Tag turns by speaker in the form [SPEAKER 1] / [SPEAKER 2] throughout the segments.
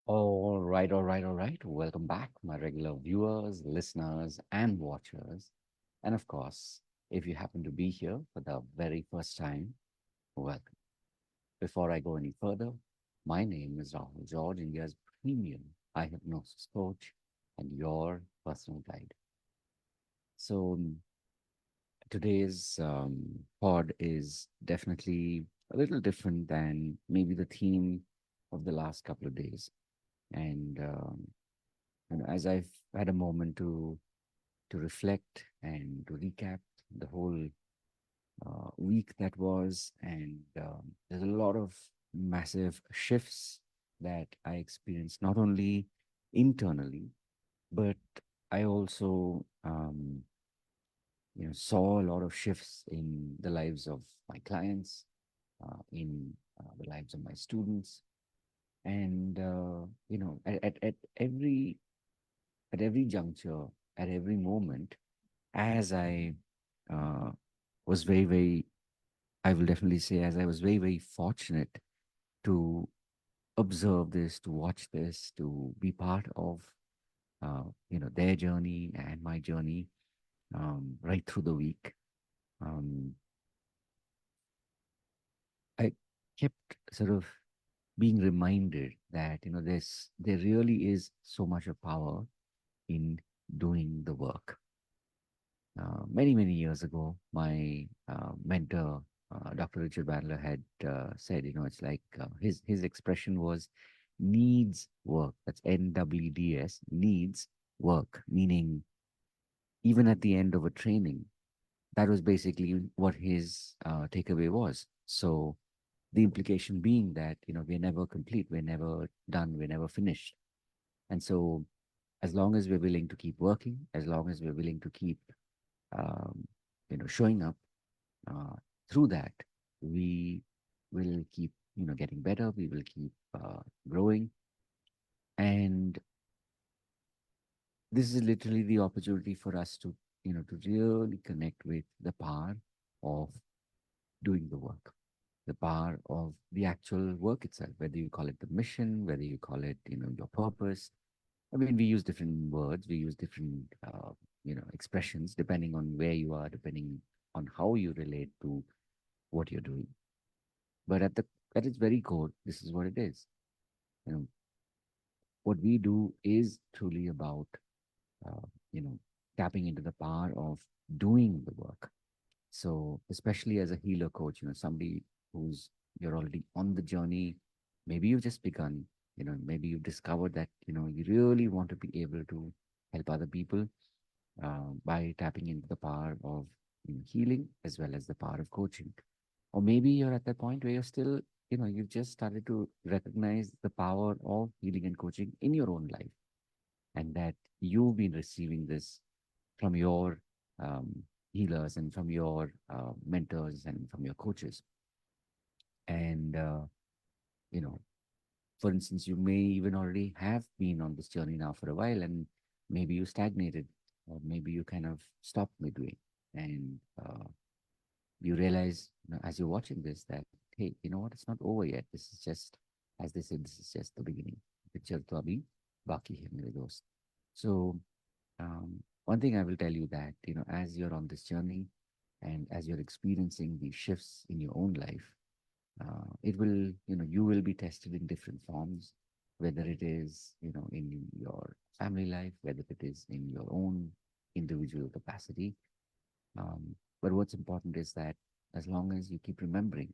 [SPEAKER 1] All right. Welcome back, my regular viewers, listeners, and watchers. And of course, if you happen to be here for the very first time, welcome. Before I go any further, my name is Rahul George, India's premium eye hypnosis coach and your personal guide. So, today's pod is definitely a little different than maybe the theme of the last couple of days. And as I've had a moment to reflect and to recap the whole week that was, and there's a lot of massive shifts that I experienced not only internally, but I also saw a lot of shifts in the lives of my clients, in the lives of my students, and at every juncture, at every moment, as I uh, was I will definitely say, as I was very fortunate to observe this, to watch this, to be part of, their journey and my journey right through the week. Um, I kept sort of being reminded that, there really is so much of power in doing the work. Many years ago, my mentor, Dr. Richard Bandler, had said, it's like his expression was needs work. That's NWDS, needs work, meaning even at the end of a training, that was basically what his takeaway was. So the implication being that, we're never complete, we're never done, we're never finished. And so as long as we're willing to keep working, as long as we're willing to keep um, showing up uh, through that, we will keep, getting better. We will keep growing. And this is literally the opportunity for us to, to really connect with the power of doing the work, the power of the actual work itself, whether you call it the mission, whether you call it, your purpose. I mean, we use different words, we use different, expressions depending on where you are, depending on how you relate to what you're doing. But at its very core, this is what it is. You know, what we do is truly about uh, you know tapping into the power of doing the work. So, especially as a healer coach, somebody who's you're already on the journey, maybe you've just begun. Maybe you've discovered that you really want to be able to help other people by tapping into the power of healing as well as the power of coaching. Or maybe you're at that point where you're still, you've just started to recognize the power of healing and coaching in your own life, and that you've been receiving this from your um, healers and from your mentors and from your coaches. And, you know, for instance, you may even already have been on this journey now for a while, and maybe you stagnated, or maybe you kind of stopped midway. And you realize, as you're watching this, that, hey, you know what, it's not over yet. This is just, as they say, this is just the beginning. Picture to abhi baki hai mere dost. So one thing I will tell you that, as you're on this journey and as you're experiencing these shifts in your own life, it will, you will be tested in different forms, whether it is, in your family life, whether it is in your own individual capacity. But what's important is that as long as you keep remembering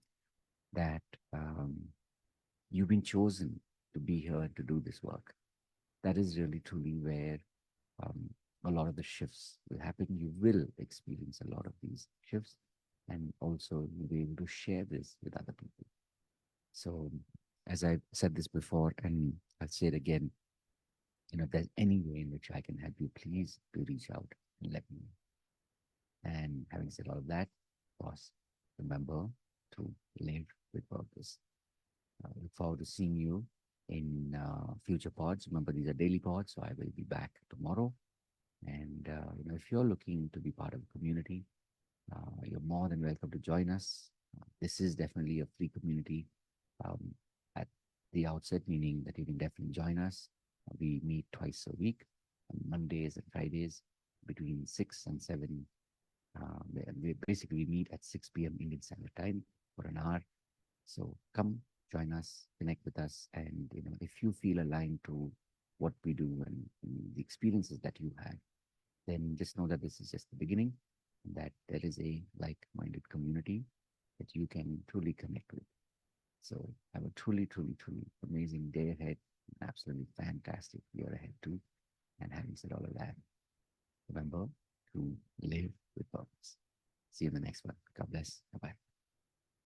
[SPEAKER 1] that um, you've been chosen to be here to do this work, that is really truly where um, a lot of the shifts will happen. You will experience a lot of these shifts, and also you'll be able to share this with other people. So, as I said this before, and I'll say it again, if there's any way in which I can help you, please do reach out and let me know. And having said all of that, of course, remember to live with purpose. Look forward to seeing you in future pods. Remember, these are daily pods, so I will be back tomorrow. And if you're looking to be part of a community, you're more than welcome to join us. This is definitely a free community. Um, the outset, meaning that you can definitely join us. We meet twice a week on Mondays and Fridays between 6 and 7. Basically we meet at 6 p.m. Indian Standard Time for an hour. So come join us, connect with us, and if you feel aligned to what we do and the experiences that you had, then just know that this is just the beginning, and that there is a like-minded community that you can truly connect with. So have a truly, truly, truly amazing day ahead, an absolutely fantastic year ahead too. And having said all of that, remember to live with purpose. See you in the next one. God bless. Bye bye.